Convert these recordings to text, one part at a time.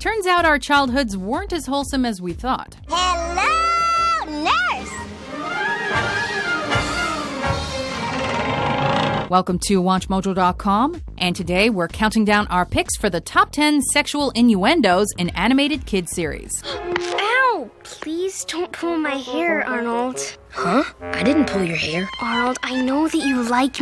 turns out our childhoods weren't as wholesome as we thought. Hello, nurse! Welcome to WatchMojo.com, and today we're counting down our picks for the top 10 sexual innuendos in animated kids series. Ow! Please don't pull my hair, Arnold. Huh? I didn't pull your hair. Arnold, I know that you like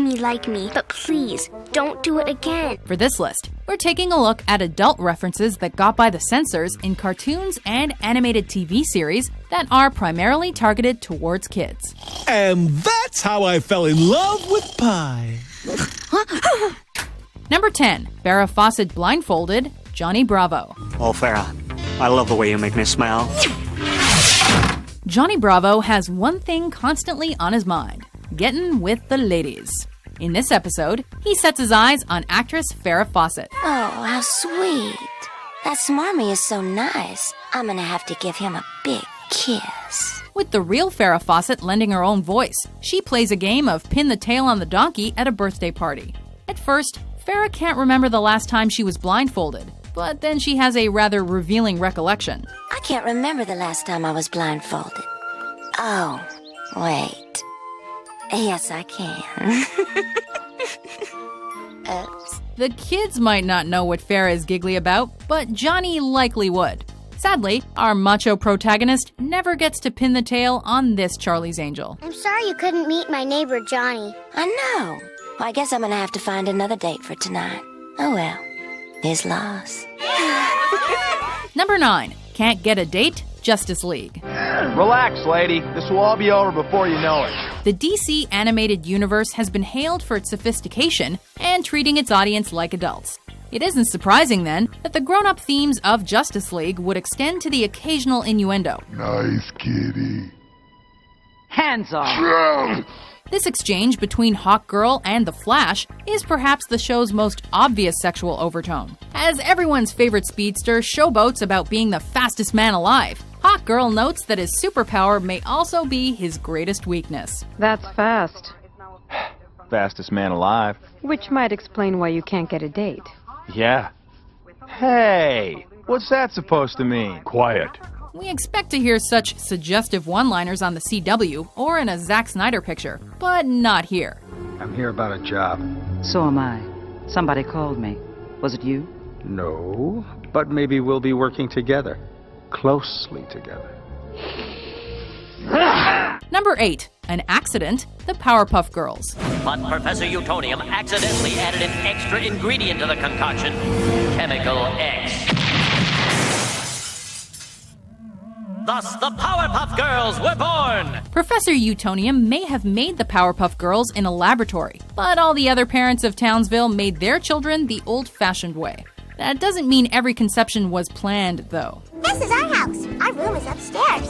me, but please, don't do it again. For this list, we're taking a look at adult references that got by the censors in cartoons and animated TV series that are primarily targeted towards kids. And that's how I fell in love with pie. Number 10. Farrah Fawcett blindfolded, Johnny Bravo. Oh, Farrah, I love the way you make me smile. Johnny Bravo has one thing constantly on his mind: getting with the ladies. In this episode, he sets his eyes on actress Farrah Fawcett. Oh, how sweet. That smarmy is so nice. I'm gonna have to give him a big kiss. With the real Farrah Fawcett lending her own voice, she plays a game of pin the tail on the donkey at a birthday party. At first, Farrah can't remember the last time she was blindfolded, but then she has a rather revealing recollection. I can't remember the last time I was blindfolded. Oh, wait. Yes, I can. Oops. The kids might not know what Farrah is giggly about, but Johnny likely would. Sadly, our macho protagonist never gets to pin the tail on this Charlie's Angel. I'm sorry you couldn't meet my neighbor, Johnny. I know. Well, I guess I'm gonna have to find another date for tonight. Oh well. His loss. Number 9. Can't get a date? Justice League. Relax, lady. This will all be over before you know it. The DC animated universe has been hailed for its sophistication and treating its audience like adults. It isn't surprising, then, that the grown-up themes of Justice League would extend to the occasional innuendo. Nice kitty. Hands off. This exchange between Hawkgirl and the Flash is perhaps the show's most obvious sexual overtone. As everyone's favorite speedster showboats about being the fastest man alive, Hawkgirl notes that his superpower may also be his greatest weakness. That's fast. Fastest man alive. Which might explain why you can't get a date. Yeah. Hey, what's that supposed to mean? Quiet. We expect to hear such suggestive one-liners on the CW or in a Zack Snyder picture, but not here. I'm here about a job. So am I. Somebody called me. Was it you? No, but maybe we'll be working together. Closely together. Number 8. An accident, the Powerpuff Girls. But Professor Utonium accidentally added an extra ingredient to the concoction, Chemical X. Thus, the Powerpuff Girls were born! Professor Utonium may have made the Powerpuff Girls in a laboratory, but all the other parents of Townsville made their children the old-fashioned way. That doesn't mean every conception was planned, though. This is our house. Our room is upstairs.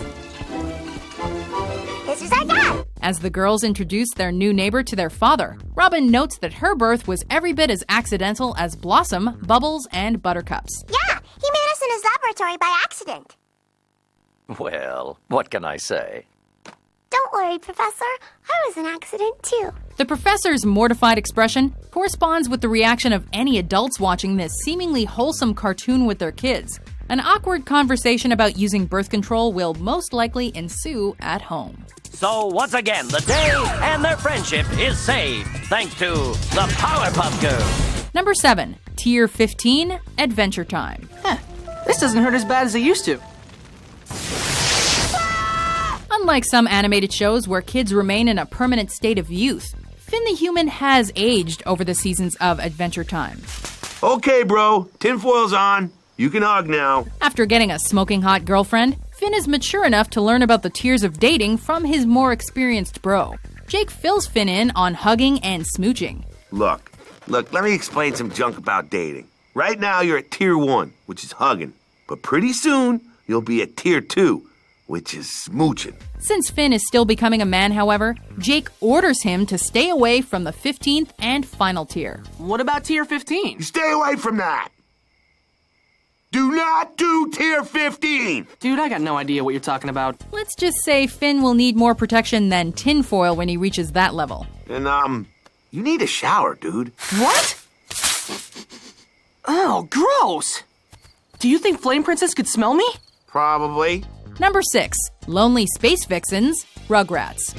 This is our dad. As the girls introduce their new neighbor to their father, Robin notes that her birth was every bit as accidental as Blossom, Bubbles, and Buttercups. Yeah, he made us in his laboratory by accident. Well, what can I say? Don't worry, Professor. I was an accident, too. The professor's mortified expression corresponds with the reaction of any adults watching this seemingly wholesome cartoon with their kids. An awkward conversation about using birth control will most likely ensue at home. So, once again, the day and their friendship is saved, thanks to the Powerpuff Girls. Number 7. Tier 15, Adventure Time. This doesn't hurt as bad as it used to. Unlike some animated shows where kids remain in a permanent state of youth, Finn the Human has aged over the seasons of Adventure Time. Okay, bro. Tinfoil's on. You can hug now. After getting a smoking hot girlfriend, Finn is mature enough to learn about the tiers of dating from his more experienced bro. Jake fills Finn in on hugging and smooching. Look, let me explain some junk about dating. Right now, you're at tier 1, which is hugging. But pretty soon, you'll be at tier 2, which is smooching. Since Finn is still becoming a man, however, Jake orders him to stay away from the 15th and final tier. What about tier 15? Stay away from that! Do not do tier 15! Dude, I got no idea what you're talking about. Let's just say Finn will need more protection than tinfoil when he reaches that level. And, you need a shower, dude. What? Oh, gross! Do you think Flame Princess could smell me? Probably. Number 6. Lonely space vixens, Rugrats.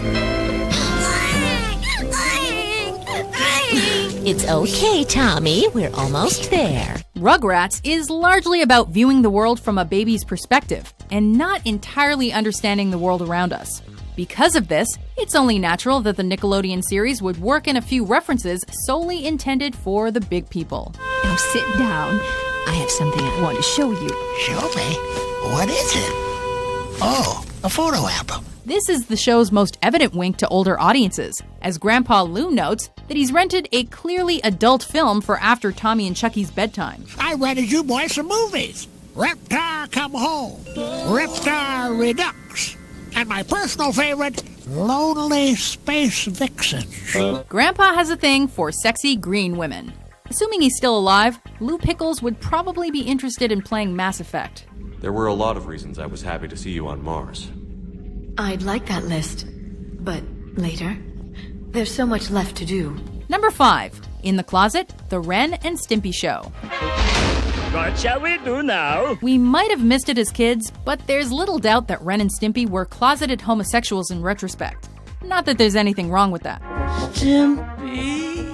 It's okay, Tommy. We're almost there. Rugrats is largely about viewing the world from a baby's perspective and not entirely understanding the world around us. Because of this, it's only natural that the Nickelodeon series would work in a few references solely intended for the big people. Now sit down. I have something I want to show you. Show me? What is it? Oh, a photo album. This is the show's most evident wink to older audiences, as Grandpa Lou notes that he's rented a clearly adult film for after Tommy and Chucky's bedtime. I rented you boys some movies. Reptar Come Home, Reptar Redux, and my personal favorite, Lonely Space Vixens. Grandpa has a thing for sexy green women. Assuming he's still alive, Lou Pickles would probably be interested in playing Mass Effect. There were a lot of reasons I was happy to see you on Mars. I'd like that list, but later. There's so much left to do. Number 5. In the Closet, The Ren and Stimpy Show. What shall we do now? We might have missed it as kids, but there's little doubt that Ren and Stimpy were closeted homosexuals in retrospect. Not that there's anything wrong with that. Stimpy.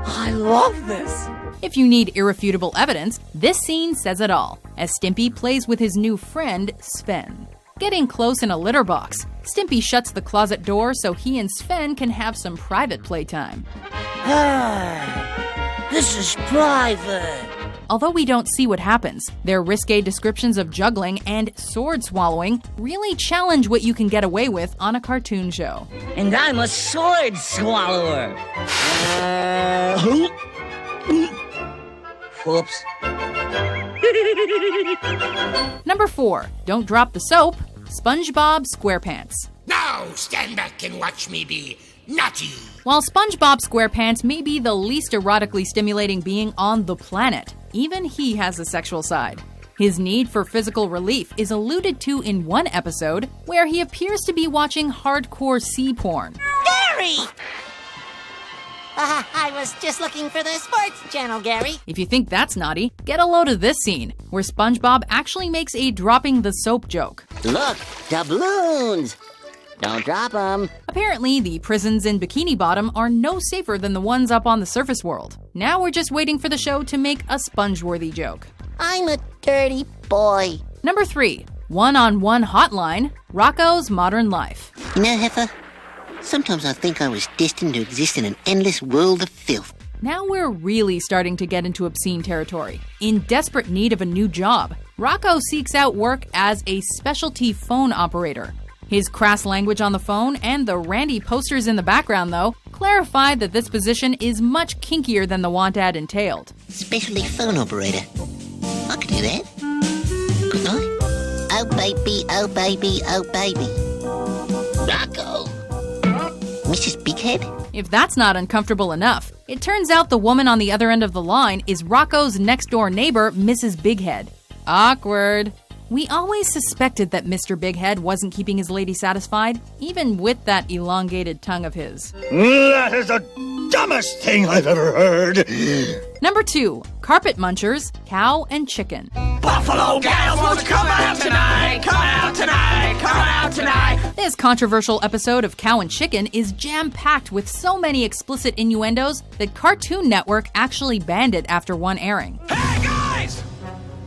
I love this. If you need irrefutable evidence, this scene says it all, as Stimpy plays with his new friend, Sven. Getting close in a litter box, Stimpy shuts the closet door so he and Sven can have some private playtime. This is private. Although we don't see what happens, their risque descriptions of juggling and sword swallowing really challenge what you can get away with on a cartoon show. And I'm a sword swallower. Whoops. Number 4. Don't drop the soap, SpongeBob SquarePants. Now stand back and watch me be naughty. While SpongeBob SquarePants may be the least erotically stimulating being on the planet, even he has a sexual side. His need for physical relief is alluded to in one episode where he appears to be watching hardcore sea porn. Gary! I was just looking for the sports channel, Gary. If you think that's naughty, get a load of this scene, where SpongeBob actually makes a dropping the soap joke. Look, doubloons! Don't drop them. Apparently, the prisons in Bikini Bottom are no safer than the ones up on the surface world. Now we're just waiting for the show to make a sponge-worthy joke. I'm a dirty boy. Number 3. One-on-one hotline, Rocco's Modern Life. You know, Heifer, sometimes I think I was destined to exist in an endless world of filth. Now we're really starting to get into obscene territory. In desperate need of a new job, Rocco seeks out work as a specialty phone operator. His crass language on the phone and the randy posters in the background, though, clarify that this position is much kinkier than the want ad entailed. Specialty phone operator. I could do that. Couldn't I? Oh baby, oh baby, oh baby. Rocco. Mrs. Bighead? If that's not uncomfortable enough, it turns out the woman on the other end of the line is Rocco's next-door neighbor, Mrs. Bighead. Awkward. We always suspected that Mr. Bighead wasn't keeping his lady satisfied, even with that elongated tongue of his. That is the dumbest thing I've ever heard. Number 2. Carpet Munchers, Cow and Chicken. Buffalo gals won't come out tonight, come out tonight, come out tonight. This controversial episode of Cow and Chicken is jam-packed with so many explicit innuendos that Cartoon Network actually banned it after one airing. Hey guys!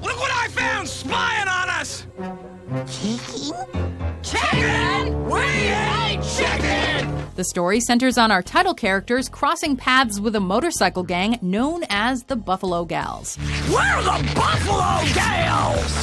Look what I found spying on us! Chicken? Chicken? We ain't chicken! The story centers on our title characters crossing paths with a motorcycle gang known as the Buffalo Gals. We're the Buffalo Gals!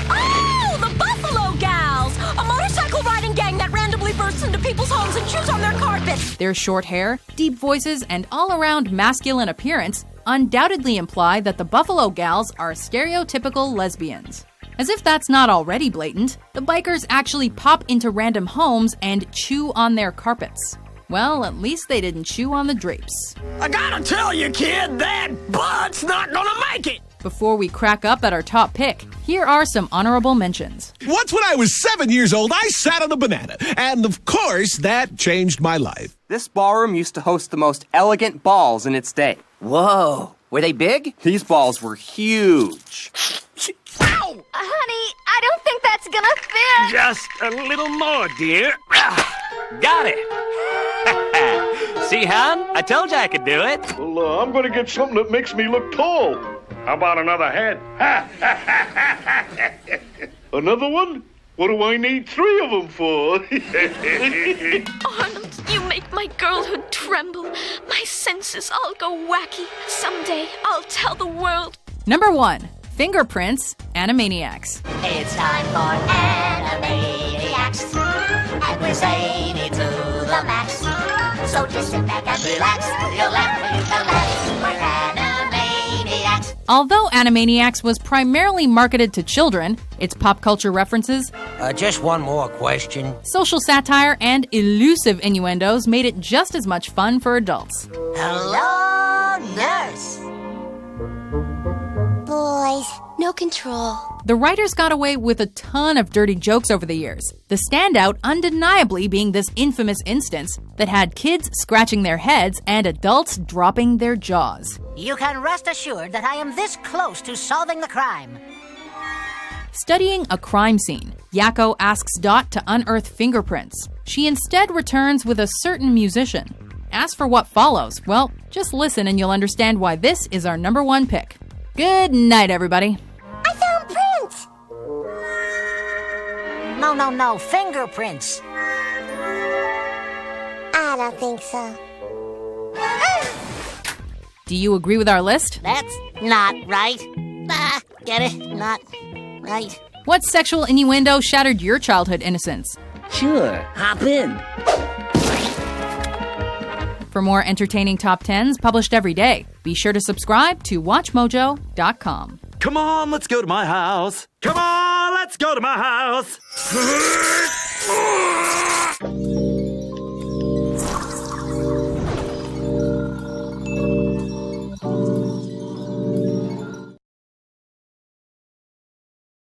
Oh, the Buffalo Gals! A motorcycle riding gang that randomly bursts into people's homes and chews on their carpet. Their short hair, deep voices, and all-around masculine appearance undoubtedly imply that the Buffalo Gals are stereotypical lesbians. As if that's not already blatant, the bikers actually pop into random homes and chew on their carpets. Well, at least they didn't chew on the drapes. I gotta tell you, kid, that butt's not gonna make it! Before we crack up at our top pick, here are some honorable mentions. Once when I was 7 years old, I sat on a banana, and of course, that changed my life. This ballroom used to host the most elegant balls in its day. Whoa, Were they big? These balls were huge. Ow! Honey, I don't think that's gonna fit. Just a little more, dear. Got it. See, hon? I told you I could do it. Well, I'm gonna get something that makes me look tall. How about another head? Another one? What do I need 3 of them for? Arnold, you make my girlhood tremble. My senses all go wacky. Someday I'll tell the world. Number 1. Fingerprints, Animaniacs. It's time for Animaniacs, and we're zany to the max. So just sit back and relax, you'll laugh when you can laugh. We're Animaniacs. Although Animaniacs was primarily marketed to children, its pop culture references, just one more question, social satire, and elusive innuendos made it just as much fun for adults. Hello, nurse. Boys, no control. The writers got away with a ton of dirty jokes over the years, the standout undeniably being this infamous instance that had kids scratching their heads and adults dropping their jaws. You can rest assured that I am this close to solving the crime. Studying a crime scene, Yakko asks Dot to unearth fingerprints. She instead returns with a certain musician. As for what follows, well, just listen and you'll understand why this is our number 1 pick. Good night, everybody. I found prints! No, fingerprints. I don't think so. Do you agree with our list? That's not right. Get it? Not right. What sexual innuendo shattered your childhood innocence? Sure, hop in. For more entertaining top 10s published every day, be sure to subscribe to WatchMojo.com. Come on, let's go to my house. Come on, let's go to my house.